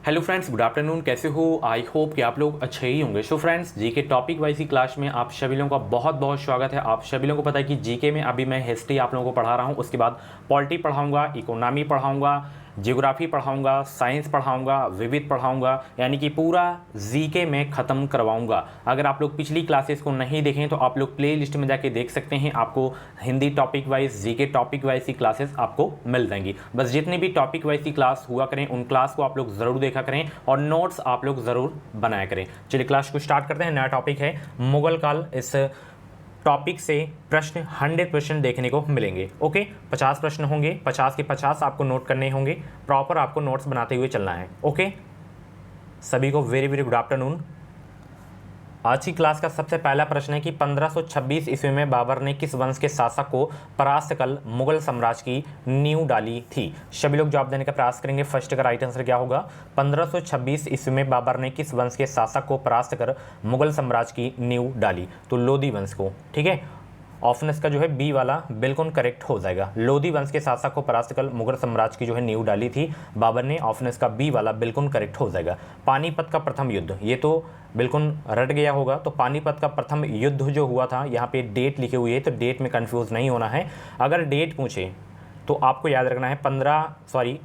Hello friends, good afternoon. कैसे हो? I hope कि आप लोग अच्छे ही होंगे। So friends, GK topic wise की क्लास में आप सभी लोगों का बहुत बहुत स्वागत है। आप सभी लोगों को पता है कि जीके में अभी मैं हिस्ट्री आप लोगों को पढ़ा रहा हूँ, उसके बाद पॉलिटी पढ़ाऊंगा, इकोनॉमी पढ़ाऊंगा, ज्योग्राफी पढ़ाऊंगा, साइंस पढ़ाऊंगा, विविध पढ़ाऊंगा, यानी कि पूरा जीके में ख़त्म करवाऊंगा। अगर आप लोग पिछली क्लासेस को नहीं देखें तो आप लोग प्ले लिस्ट में जाके देख सकते हैं। आपको Hindi topic wise, GK topic wise की क्लासेस आपको मिल जाएंगी। बस जितनी भी टॉपिक वाइज की क्लास हुआ करें उन क्लास को आप लोग ज़रूर देखा करें और नोट्स आप लोग ज़रूर बनाया करें। चलिए क्लास को स्टार्ट करते हैं। नया टॉपिक है मुगल काल। इस टॉपिक से प्रश्न 100% देखने को मिलेंगे। ओके, 50 प्रश्न होंगे, 50 के 50 आपको नोट करने होंगे। प्रॉपर आपको नोट्स बनाते हुए चलना है। ओके, सभी को वेरी वेरी गुड आफ्टरनून। आज की क्लास का सबसे पहला प्रश्न है कि 1526 ईस्वी में बाबर ने किस वंश के शासक को परास्त कर मुगल साम्राज्य की नींव डाली थी? सभी लोग जवाब देने का प्रयास करेंगे। फर्स्ट का राइट आंसर क्या होगा? 1526 ईस्वी में बाबर ने किस वंश के शासक को परास्त कर मुगल साम्राज्य की नींव डाली? तो लोधी वंश को। ठीक है, ऑप्शन इसका जो है बी वाला बिल्कुल करेक्ट हो जाएगा। लोधी वंश के शासक को परास्त कर मुगल साम्राज्य की जो है नींव डाली थी बाबर ने। ऑप्शन इसका बी वाला बिल्कुल करेक्ट हो जाएगा। पानीपत का प्रथम युद्ध, ये तो बिल्कुल रट गया होगा। तो पानीपत का प्रथम युद्ध जो हुआ था, यहाँ पे डेट लिखी हुई है तो डेट में कंफ्यूज नहीं होना है। अगर डेट पूछे तो आपको याद रखना है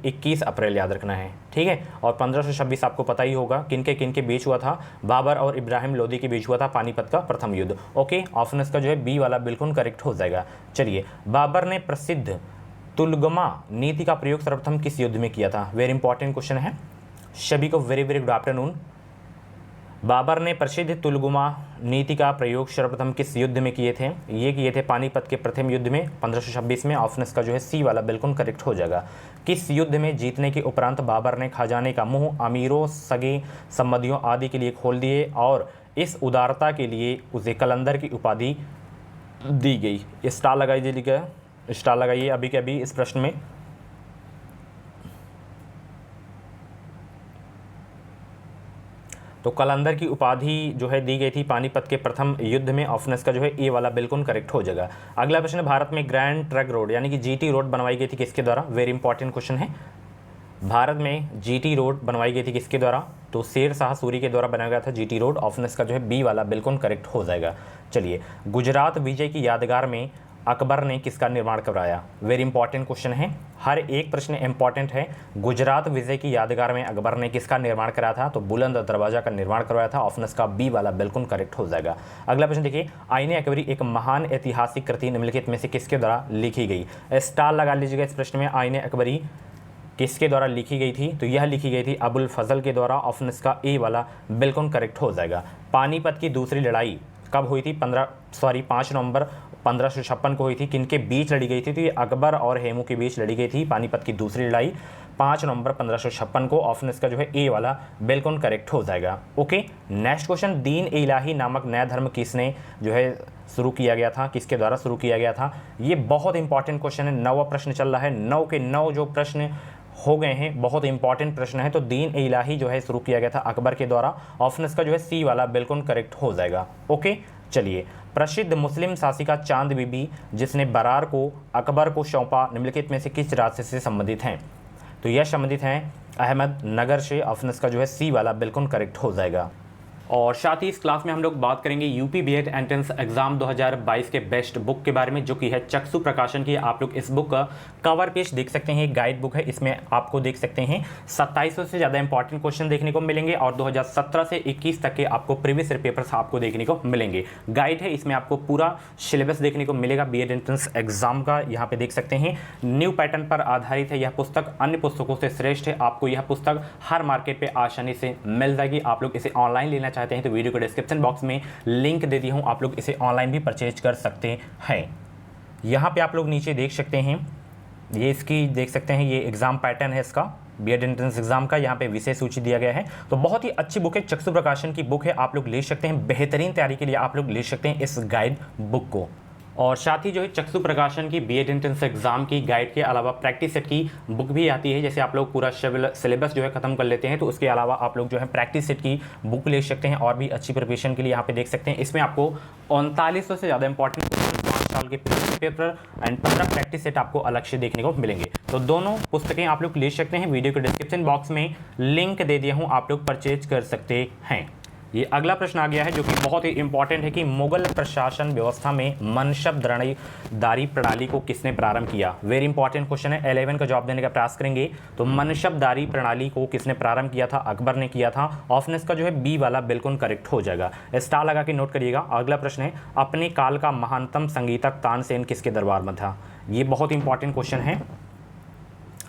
21 अप्रैल याद रखना है। ठीक है, और 1526 आपको पता ही होगा किन के बीच हुआ था? बाबर और इब्राहिम लोदी के बीच हुआ था पानीपत का प्रथम युद्ध। ओके, ऑप्शन इसका जो है बी वाला बिल्कुल करेक्ट हो जाएगा। चलिए, बाबर ने प्रसिद्ध तुलगमा नीति का प्रयोग सर्वप्रथम किस युद्ध में किया था? वेरी इंपॉर्टेंट क्वेश्चन है। सभी को very very good afternoon. Babur ने प्रसिद्ध तुलगमा नीति का प्रयोग सर्वप्रथम किस युद्ध में किए थे? ये किए थे पानीपत के प्रथम युद्ध में 1526 में। ऑप्शन इसका जो है सी वाला बिल्कुल करेक्ट हो जाएगा। किस युद्ध में जीतने के उपरांत बाबर ने खजाने का मुंह अमीरों, सगे संबंधियों आदि के लिए खोल दिए और इस उदारता के लिए उसे कलंदर की उपाधि दी गई? स्टार लगाई दीजिएगा, स्टार लगाइए अभी के अभी इस प्रश्न में। तो कलंदर की उपाधि जो है दी गई थी पानीपत के प्रथम युद्ध में। ऑप्शन इसका जो है ए वाला बिल्कुल करेक्ट हो जाएगा। अगला प्रश्न है, भारत में ग्रैंड ट्रंक रोड यानी कि जीटी रोड बनवाई गई थी किसके द्वारा? वेरी इंपॉर्टेंट क्वेश्चन है। भारत में जीटी रोड बनवाई गई थी किसके द्वारा? तो शेर शाह सूरी के द्वारा बनाया गया था जीटी रोड। ऑप्शन इसका जो है बी वाला बिल्कुल करेक्ट हो जाएगा। चलिए, गुजरात विजय की यादगार में अकबर ने किसका निर्माण करवाया? वेरी इंपॉर्टेंट क्वेश्चन है, हर एक प्रश्न इंपॉर्टेंट है। गुजरात विजय की यादगार में अकबर ने किसका निर्माण कराया था? तो बुलंद दरवाजा का निर्माण करवाया था। ऑप्शन इसका बी वाला बिल्कुल करेक्ट हो जाएगा। अगला प्रश्न देखिए, आईने अकबरी एक महान ऐतिहासिक कृति निम्नलिखित में से किसके द्वारा लिखी गई? स्टार लगा लीजिएगा इस प्रश्न में। आईने अकबरी किसके द्वारा लिखी गई थी? तो यह लिखी गई थी अबुल फजल के द्वारा। ऑप्शन इसका ए वाला बिल्कुल करेक्ट हो जाएगा। पानीपत की दूसरी लड़ाई कब हुई थी? 5 नवंबर 1556 को हुई थी। किनके बीच लड़ी गई थी? तो ये अकबर और हेमू के बीच लड़ी गई थी पानीपत की दूसरी लड़ाई 5 नवंबर 1556 को। ऑप्शन इसका जो है ए वाला बिल्कुल करेक्ट हो जाएगा। ओके, नेक्स्ट क्वेश्चन, दीन ए इलाही नामक नया धर्म किसने जो है शुरू किया गया था? किसके द्वारा शुरू किया गया था? ये बहुत इंपॉर्टेंट क्वेश्चन है। 9वां प्रश्न चल रहा है। 9 के 9 जो प्रश्न हो गए हैं, बहुत इंपॉर्टेंट प्रश्न है। तो दीन ए इलाही जो है शुरू किया गया था अकबर के द्वारा। ऑप्शन इसका जो है सी वाला बिल्कुल करेक्ट हो जाएगा। ओके, चलिए, प्रसिद्ध मुस्लिम शासिका चांद बीबी जिसने बरार को अकबर को सौंपा निम्नलिखित में से किस राज्य से संबंधित हैं? तो यह संबंधित हैं अहमदनगर से। ऑप्शन इसका जो है सी वाला बिल्कुल करेक्ट हो जाएगा। और साथ ही इस क्लास में हम लोग बात करेंगे यूपी बीएड एंट्रेंस एग्जाम 2022 के बेस्ट बुक के बारे में, जो कि है चक्षु प्रकाशन की। आप लोग इस बुक का कवर पेज देख सकते हैं, एक गाइड बुक है। इसमें आपको देख सकते हैं 2700 से ज़्यादा इंपॉर्टेंट क्वेश्चन देखने को मिलेंगे और 2017 से 21 तक के आपको प्रीवियस ईयर पेपर्स आपको देखने को मिलेंगे। गाइड है, इसमें आपको पूरा सिलेबस देखने को मिलेगा बीएड एंट्रेंस एग्जाम का। यहाँ पे देख सकते हैं न्यू पैटर्न पर आधारित है यह पुस्तक, अन्य पुस्तकों से श्रेष्ठ है। आपको यह पुस्तक हर मार्केट पर आसानी से मिल जाएगी। आप लोग इसे ऑनलाइन लेना चाहते हैं तो वीडियो के डिस्क्रिप्शन बॉक्स में लिंक दे दी हूं, आप लोग इसे ऑनलाइन भी परचेज कर सकते हैं। यहां पे आप लोग नीचे देख सकते हैं, ये इसकी देख सकते हैं, ये एग्जाम पैटर्न है इसका बीएड एंट्रेंस एग्जाम का। यहाँ पे विषय सूची दिया गया है। तो बहुत ही अच्छी बुक है, चक्षु प्रकाशन की बुक है, आप लोग ले सकते हैं। बेहतरीन तैयारी के लिए आप लोग ले सकते हैं इस गाइड बुक को। और साथ ही जो है चक्षु प्रकाशन की बीएड एंट्रेंस एग्जाम की गाइड के अलावा प्रैक्टिस सेट की बुक भी आती है। जैसे आप लोग पूरा सिलेबस जो है खत्म कर लेते हैं तो उसके अलावा आप लोग जो है प्रैक्टिस सेट की बुक ले सकते हैं और भी अच्छी प्रिपरेशन के लिए। यहाँ पे देख सकते हैं इसमें आपको 3900 से ज़्यादा इंपॉर्टेंट क्वेश्चन 5 साल मॉडल के पेपर एंड 15 प्रैक्टिस सेट आपको अलग से देखने को मिलेंगे। तो दोनों पुस्तकें आप लोग ले सकते हैं, वीडियो के डिस्क्रिप्शन बॉक्स में लिंक दे दिया हूँ, आप लोग परचेज कर सकते हैं। ये अगला प्रश्न आ गया है जो कि बहुत ही इंपॉर्टेंट है कि मुगल प्रशासन व्यवस्था में मनशबदारी प्रणाली को किसने प्रारंभ किया। वेरी इंपॉर्टेंट क्वेश्चन है, 11 का जवाब देने का प्रयास करेंगे। तो मनशबदारी प्रणाली को किसने प्रारंभ किया था, अकबर ने किया था। ऑप्शन इसका जो है बी वाला बिल्कुल करेक्ट हो जाएगा, स्टार लगा के नोट करिएगा। अगला प्रश्न है, अपने काल का महानतम संगीतक तानसेन किसके दरबार में था। ये बहुत इंपॉर्टेंट क्वेश्चन है,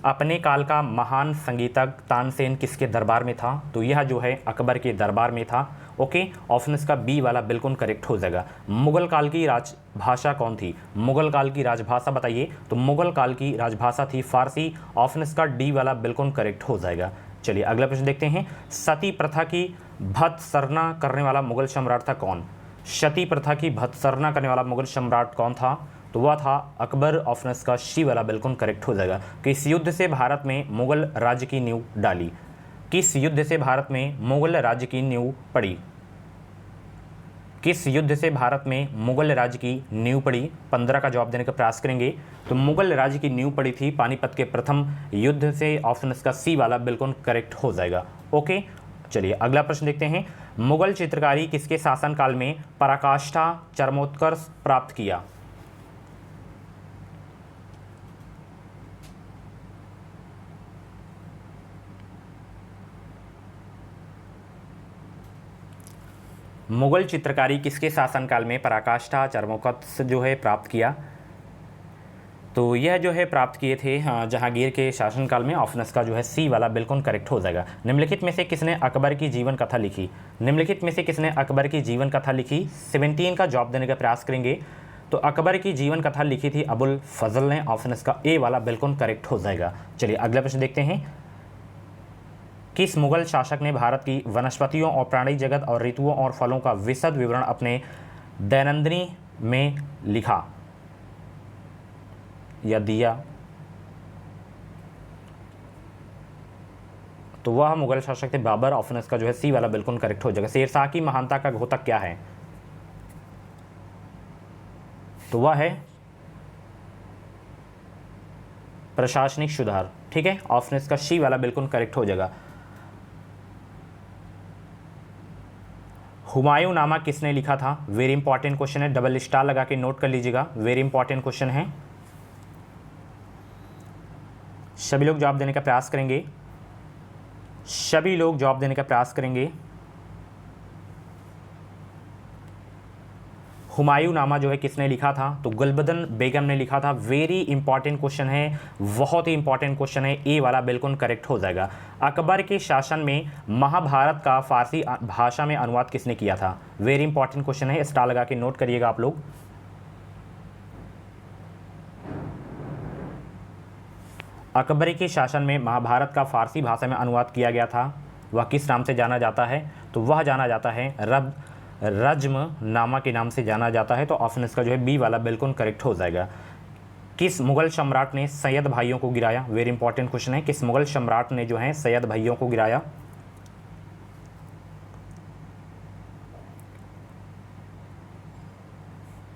अपने काल का महान संगीतक तानसेन किसके दरबार में था। तो यह जो है अकबर के दरबार में था। ओके, ऑप्शन इसका बी वाला बिल्कुल करेक्ट हो जाएगा। मुगल काल की राजभाषा कौन थी, मुगल काल की राजभाषा बताइए। तो मुगल काल की राजभाषा थी फारसी, ऑप्शन इसका डी वाला बिल्कुल करेक्ट हो जाएगा। चलिए अगला प्रश्न देखते हैं, सती प्रथा की भत्सरना करने वाला मुगल सम्राट था कौन। सती प्रथा की भत्सरना करने वाला मुगल सम्राट कौन था, तो वह था अकबर। ऑप्शन इसका सी वाला बिल्कुल करेक्ट हो जाएगा। किस युद्ध से भारत में मुगल राज्य की नींव डाली, किस युद्ध से भारत में मुगल राज्य की नींव पड़ी, किस युद्ध से भारत में मुगल राज्य की नींव पड़ी। 15 का जवाब देने का प्रयास करेंगे। तो मुगल राज्य की नींव पड़ी थी पानीपत के प्रथम युद्ध से, ऑप्शन इसका सी वाला बिल्कुल करेक्ट हो जाएगा। ओके, चलिए अगला प्रश्न देखते हैं, मुगल चित्रकारी किसके शासनकाल में पराकाष्ठा चरमोत्कर्ष प्राप्त किया। मुगल चित्रकारी किसके शासनकाल में पराकाष्ठा चरमोत्कर्ष जो है प्राप्त किया। तो यह जो है प्राप्त किए थे जहांगीर के शासनकाल में। ऑप्शन का जो है सी वाला बिल्कुल करेक्ट हो जाएगा। निम्नलिखित में से किसने अकबर की जीवन कथा लिखी, निम्नलिखित में से किसने अकबर की जीवन कथा लिखी। 17 का जवाब देने का प्रयास करेंगे। तो अकबर की जीवन कथा लिखी थी अबुल फजल ने, ऑप्शन इसका ए वाला बिल्कुल करेक्ट हो जाएगा। चलिए अगला प्रश्न देखते हैं, किस मुगल शासक ने भारत की वनस्पतियों और प्राणी जगत और ऋतुओं और फलों का विशद विवरण अपने दैनंदिनी में लिखा या दिया। तो वह मुगल शासक थे बाबर। ऑप्शन इसका जो है सी वाला बिल्कुल करेक्ट हो जाएगा। शेरशाह की महानता का घोतक क्या है, तो वह है प्रशासनिक सुधार। ठीक है, ऑप्शन इसका सी वाला बिल्कुल करेक्ट हो जाएगा। हुमायूं नामा किसने लिखा था। वेरी इंपॉर्टेंट क्वेश्चन है, डबल स्टार लगा के नोट कर लीजिएगा, वेरी इंपॉर्टेंट क्वेश्चन है। सभी लोग जवाब देने का प्रयास करेंगे, सभी लोग जवाब देने का प्रयास करेंगे। हुमायूं नामा जो है किसने लिखा था, तो गुलबदन बेगम ने लिखा था। वेरी इंपॉर्टेंट क्वेश्चन है, बहुत ही इंपॉर्टेंट क्वेश्चन है, ए वाला बिल्कुल करेक्ट हो जाएगा। अकबर के शासन में महाभारत का फारसी भाषा में अनुवाद किसने किया था। वेरी इंपॉर्टेंट क्वेश्चन है, स्टार लगा के नोट करिएगा आप लोग। अकबर के शासन में महाभारत का फारसी भाषा में अनुवाद किया गया था, वह किस नाम से जाना जाता है, तो वह जाना जाता है रज्म नामा के नाम से जाना जाता है। तो ऑप्शन इसका जो है बी वाला बिल्कुल करेक्ट हो जाएगा। किस मुगल सम्राट ने सैयद भाइयों को गिराया। वेरी इंपॉर्टेंट क्वेश्चन है, किस मुगल सम्राट ने जो है सैयद भाइयों को गिराया।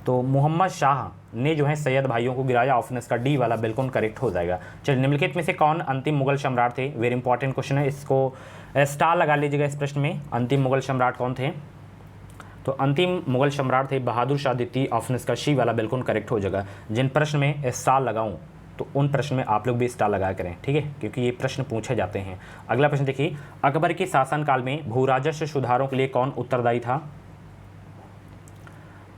तो मोहम्मद शाह ने जो है सैयद भाइयों को गिराया। ऑप्शन इसका डी वाला बिल्कुल करेक्ट हो जाएगा। चलिए निम्नलिखित में से कौन अंतिम मुगल सम्राट थे। वेरी इंपॉर्टेंट क्वेश्चन है, इसको स्टार लगा लीजिएगा इस प्रश्न में। अंतिम मुगल सम्राट कौन थे, तो अंतिम मुगल सम्राट थे बहादुर शाह द्वितीय। ऑप्शन इसका सी वाला बिल्कुल करेक्ट हो जाएगा। जिन प्रश्न में स्टार लगाऊं तो उन प्रश्न में आप लोग भी स्टार लगा करें, ठीक है, क्योंकि ये प्रश्न पूछे जाते हैं। अगला प्रश्न देखिए, अकबर के शासनकाल में भू राजस्व सुधारों के लिए कौन उत्तरदायी था।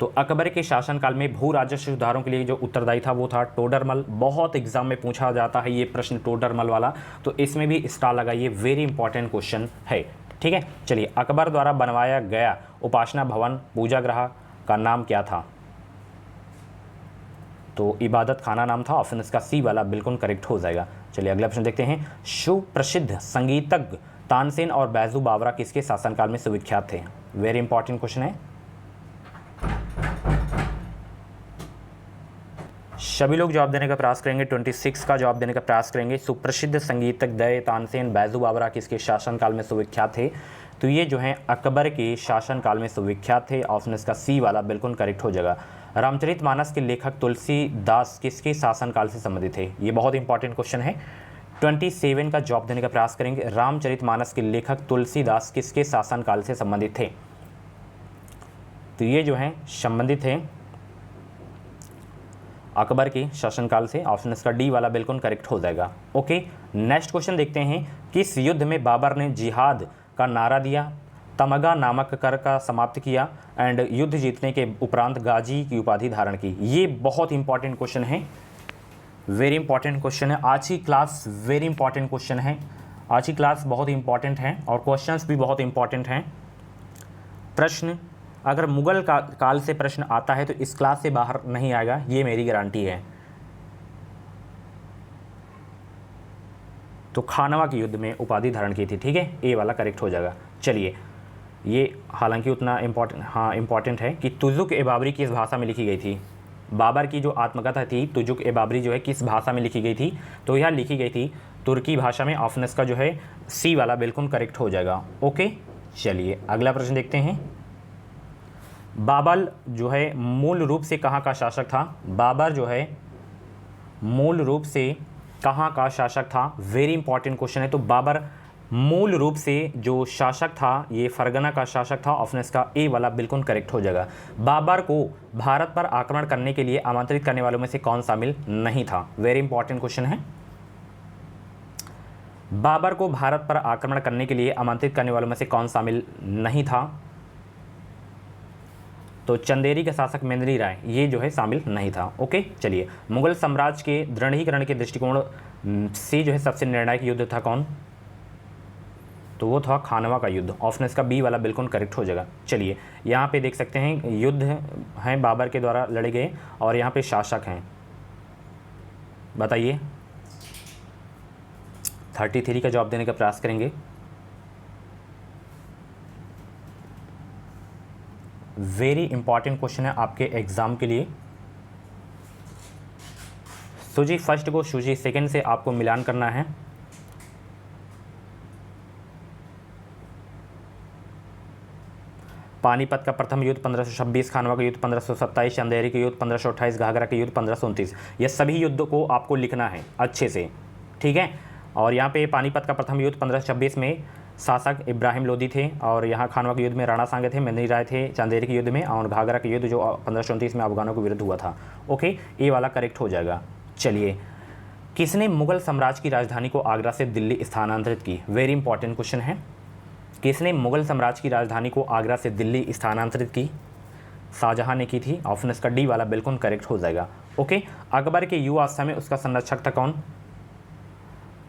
तो अकबर के शासनकाल में भू राजस्व सुधारों के लिए जो उत्तरदायी था वो था टोडरमल। बहुत एग्जाम में पूछा जाता है ये प्रश्न टोडरमल वाला, तो इसमें भी स्टार लगाइए, वेरी इंपॉर्टेंट क्वेश्चन है। ठीक है, चलिए अकबर द्वारा बनवाया गया उपासना भवन पूजा गृह का नाम क्या था, तो इबादत खाना नाम था। ऑप्शन इसका सी वाला बिल्कुल करेक्ट हो जाएगा। चलिए अगला प्रश्न देखते हैं, सुप्रसिद्ध संगीतज्ञ तानसेन और बैजू बावरा किसके शासनकाल में सुविख्यात थे। वेरी इंपॉर्टेंट क्वेश्चन है, सभी लोग जवाब देने का प्रयास करेंगे। 26 का जवाब देने का प्रयास करेंगे। सुप्रसिद्ध संगीतज्ञ तानसेन बैजू बावरा किसके शासनकाल में सुविख्यात थे, तो ये जो है अकबर के शासनकाल में सुविख्यात थे। ऑप्शन इसका सी वाला बिल्कुल करेक्ट हो जाएगा। रामचरितमानस के लेखक तुलसीदास किसके शासनकाल से संबंधित थे? ये बहुत इंपॉर्टेंट क्वेश्चन है, 27 का जवाब देने का प्रयास करेंगे। रामचरितमानस के लेखक तुलसीदास किसके शासनकाल से संबंधित थे? तो ये जो है संबंधित है अकबर के शासनकाल से। ऑप्शन इसका डी वाला बिल्कुल करेक्ट हो जाएगा। ओके, नेक्स्ट क्वेश्चन देखते हैं। किस युद्ध में बाबर ने जिहाद का नारा दिया, तमगा नामक कर का समाप्त किया एंड युद्ध जीतने के उपरांत गाजी की उपाधि धारण की? ये बहुत इंपॉर्टेंट क्वेश्चन है, वेरी इंपॉर्टेंट क्वेश्चन है। आज की क्लास वेरी इंपॉर्टेंट क्वेश्चन है, आज की क्लास बहुत इंपॉर्टेंट है और क्वेश्चंस भी बहुत इंपॉर्टेंट हैं। प्रश्न अगर मुगल काल से प्रश्न आता है तो इस क्लास से बाहर नहीं आएगा, ये मेरी गारंटी है। तो खानवा के युद्ध में उपाधि धारण की थी, ठीक है, ए वाला करेक्ट हो जाएगा। चलिए, ये हालांकि उतना इम्पॉर्टेंट है कि तुजुक ए बाबरी किस भाषा में लिखी गई थी? बाबर की जो आत्मकथा थी तुजुक ए बाबरी जो है किस भाषा में लिखी गई थी? तो यह लिखी गई थी तुर्की भाषा में। ऑप्शन का जो है सी वाला बिल्कुल करेक्ट हो जाएगा। ओके, चलिए अगला प्रश्न देखते हैं। बाबर जो है मूल रूप से कहाँ का शासक था? बाबर जो है मूल रूप से कहाँ का शासक था? वेरी इंपॉर्टेंट क्वेश्चन है। तो बाबर मूल रूप से जो शासक था ये फरगना का शासक था। ऑप्शन इसका ए वाला बिल्कुल करेक्ट हो जाएगा। बाबर को भारत पर आक्रमण करने के लिए आमंत्रित करने वालों में से कौन शामिल नहीं था? वेरी इंपॉर्टेंट क्वेश्चन है। बाबर को भारत पर आक्रमण करने के लिए आमंत्रित करने वालों में से कौन शामिल नहीं था? तो चंदेरी के शासक मेंदरी राय ये जो है शामिल नहीं था। ओके, चलिए मुगल साम्राज्य के दृढ़ीकरण के दृष्टिकोण से जो है सबसे निर्णायक युद्ध था कौन? तो वो था खानवा का युद्ध। ऑप्शन इसका बी वाला बिल्कुल करेक्ट हो जाएगा। चलिए यहाँ पे देख सकते हैं युद्ध हैं बाबर के द्वारा लड़े गए और यहाँ पे शासक हैं, बताइए। 33 का जवाब देने का प्रयास करेंगे। वेरी इंपॉर्टेंट क्वेश्चन है आपके एग्जाम के लिए। सूची फर्स्ट को सूची सेकंड से आपको मिलान करना है। पानीपत का प्रथम युद्ध 1526, खानवा का युद्ध 1527, चंदेरी का युद्ध 1528, घाघरा का युद्ध 1529। ये सभी युद्ध को आपको लिखना है अच्छे से, ठीक है। और यहाँ पे पानीपत का प्रथम युद्ध 1526 में शासक इब्राहिम लोदी थे और यहाँ खानवा के युद्ध में राणा सांगे थे, मेंदरी राय थे चंदेरी के युद्ध में, और घाघरा के युद्ध जो 1529 में अफगानों के विरुद्ध हुआ था। ओके, ये वाला करेक्ट हो जाएगा। चलिए, किसने मुगल साम्राज्य की राजधानी को आगरा से दिल्ली स्थानांतरित की? वेरी इंपॉर्टेंट क्वेश्चन है। किसने मुगल साम्राज्य की राजधानी को आगरा से दिल्ली स्थानांतरित की? शाहजहां ने की थी। ऑप्शन इसका डी वाला बिल्कुल करेक्ट हो जाएगा। ओके, अकबर के युवावस्था में उसका संरक्षक था कौन?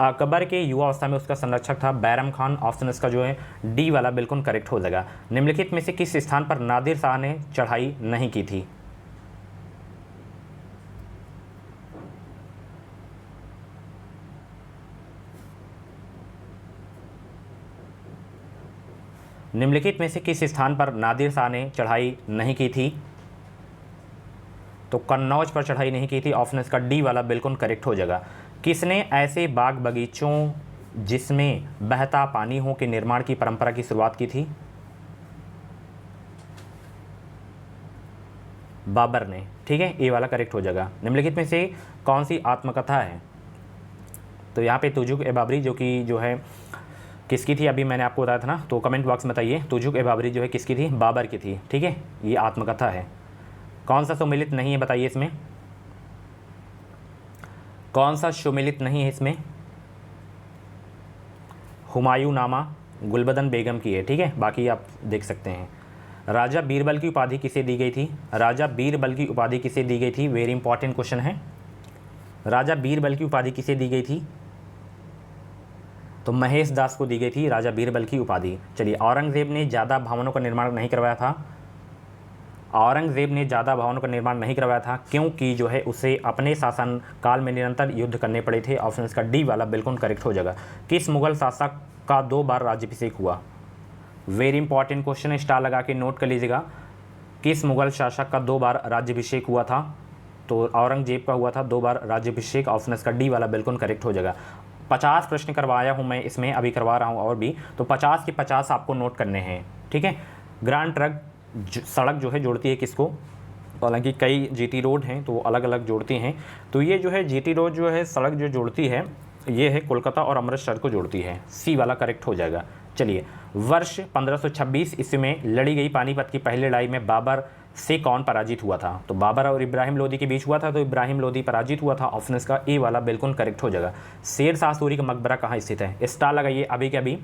अकबर के युवावस्था में उसका संरक्षक था बैरम खान। ऑप्शन इसका जो है डी वाला बिल्कुल करेक्ट हो जाएगा। निम्नलिखित में से किस स्थान पर नादिर शाह ने चढ़ाई नहीं की थी? निम्नलिखित में से किस स्थान पर नादिर शाह ने चढ़ाई नहीं की थी? तो कन्नौज पर चढ़ाई नहीं की थी। ऑप्शन इसका डी वाला बिल्कुल करेक्ट हो जाएगा। किसने ऐसे बाग बगीचों जिसमें बहता पानी हो के निर्माण की परंपरा की शुरुआत की थी? बाबर ने, ठीक है, ए वाला करेक्ट हो जाएगा। निम्नलिखित में से कौन सी आत्मकथा है? तो यहाँ पे तुजुक ए बाबरी जो है किसकी थी? अभी मैंने आपको बताया था ना, तो कमेंट बॉक्स में बताइए तुजुक ए बाबरी जो है किसकी थी? बाबर की थी, ठीक है, ये आत्मकथा है। कौन सा सुमिलित नहीं है बताइए इसमें? कौन सा सुमिलित नहीं है इसमें? हुमायूं नामा गुलबदन बेगम की है, ठीक है, बाकी आप देख सकते हैं। राजा बीरबल की उपाधि किसे दी गई थी? राजा बीरबल की उपाधि किसे दी गई थी? वेरी इंपॉर्टेंट क्वेश्चन है। राजा बीरबल की उपाधि किसे दी गई थी? तो महेश दास को दी गई थी राजा बीरबल की उपाधि। चलिए, औरंगजेब ने ज़्यादा भवनों का निर्माण नहीं करवाया था। औरंगजेब ने ज़्यादा भवनों का निर्माण नहीं करवाया था क्योंकि जो है उसे अपने शासन काल में निरंतर युद्ध करने पड़े थे। ऑप्शन इसका डी वाला बिल्कुल करेक्ट हो जाएगा। किस मुगल शासक का 2 बार राज्याभिषेक हुआ? वेरी इंपॉर्टेंट क्वेश्चन है, स्टार लगा के नोट कर लीजिएगा। किस मुगल शासक का 2 बार राज्याभिषेक हुआ था? तो औरंगजेब का हुआ था 2 बार राज्याभिषेक। ऑप्शन इसका डी वाला बिल्कुल करेक्ट हो जाएगा। 50 प्रश्न करवाया हूँ मैं इसमें, अभी करवा रहा हूँ और भी, तो 50 के 50 आपको नोट करने हैं, ठीक है। ग्रांड ट्रंक सड़क जो है जोड़ती है किसको? हालांकि कई जीटी रोड हैं तो वो अलग अलग जोड़ती हैं। तो ये जो है जीटी रोड जो है सड़क जो जोड़ती है ये है कोलकाता और अमृतसर को जोड़ती है, सी वाला करेक्ट हो जाएगा। चलिए, वर्ष 1526 ईस्वी में लड़ी गई पानीपत की पहली लड़ाई में बाबर से कौन पराजित हुआ था? तो बाबर और इब्राहिम लोदी के बीच हुआ था, तो इब्राहिम लोदी पराजित हुआ था। ऑप्शन इसका ए वाला बिल्कुल करेक्ट हो जाएगा। शेर शाह सूरी का मकबरा कहाँ स्थित है? स्टार लगाइए अभी के अभी।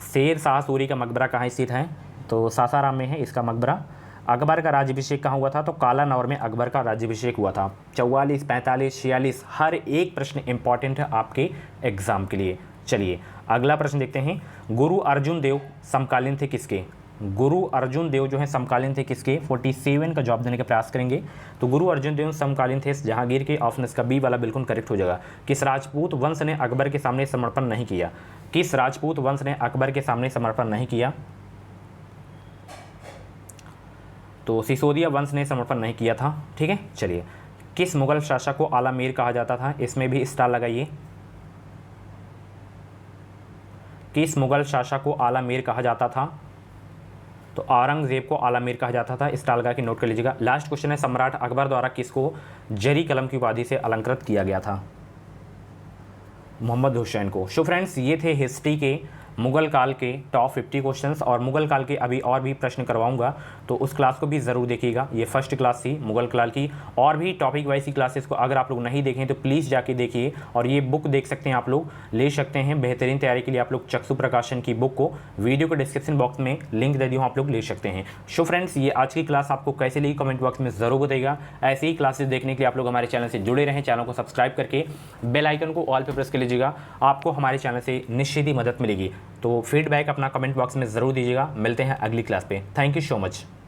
शेर शाह सूरी का मकबरा कहाँ स्थित है? तो सासाराम में है इसका मकबरा। अकबर का राज्याभिषेक कहाँ हुआ था? तो कालानौर में अकबर का राज्याभिषेक हुआ था। 44, 45, 46 हर एक प्रश्न इंपॉर्टेंट है आपके एग्जाम के लिए। चलिए अगला प्रश्न देखते हैं। गुरु अर्जुन देव समकालीन थे किसके? गुरु अर्जुन देव जो है समकालीन थे किसके? 47 का जवाब देने का प्रयास करेंगे। तो गुरु अर्जुन देव समकालीन थे जहांगीर के। ऑप्शन इसका बी वाला बिल्कुल करेक्ट हो जाएगा। किस राजपूत वंश ने अकबर के सामने समर्पण नहीं किया? किस राजपूत वंश ने अकबर के सामने समर्पण नहीं किया? तो सिसोदिया वंश ने समर्पण नहीं किया था। ठीक है, चलिए। किस मुगल शासक को आला मीर कहा जाता था? इसमें भी स्टार लगाइए। किस मुगल शासक को आला मीर कहा जाता था? तो औरंगजेब को आला मीर कहा जाता था। स्टार लगा के नोट कर लीजिएगा। लास्ट क्वेश्चन है, सम्राट अकबर द्वारा किसको जरी कलम की उपाधि से अलंकृत किया गया था? मोहम्मद हुसैन को। सो फ्रेंड्स, ये थे हिस्ट्री के मुगल काल के टॉप 50 क्वेश्चंस, और मुगल काल के अभी और भी प्रश्न करवाऊंगा, तो उस क्लास को भी ज़रूर देखिएगा। ये फर्स्ट क्लास थी मुगल काल की, और भी टॉपिक वाइज की क्लासेस को अगर आप लोग नहीं देखें तो प्लीज़ जाके देखिए। और ये बुक देख सकते हैं, आप लोग ले सकते हैं बेहतरीन तैयारी के लिए। आप लोग चक्षु प्रकाशन की बुक को वीडियो के डिस्क्रिप्शन बॉक्स में लिंक दे दी हूँ, आप लोग ले सकते हैं। सो फ्रेंड्स, ये आज की क्लास आपको कैसे लगी कमेंट बॉक्स में ज़रूर बताइएगा। ऐसे ही क्लासेस देखने के लिए आप लोग हमारे चैनल से जुड़े रहें। चैनल को सब्सक्राइब करके बेल आइकन को ऑल पे प्रेस कर लीजिएगा। आपको हमारे चैनल से निश्चित ही मदद मिलेगी। तो फीडबैक अपना कमेंट बॉक्स में ज़रूर दीजिएगा। मिलते हैं अगली क्लास पे। Thank you so much.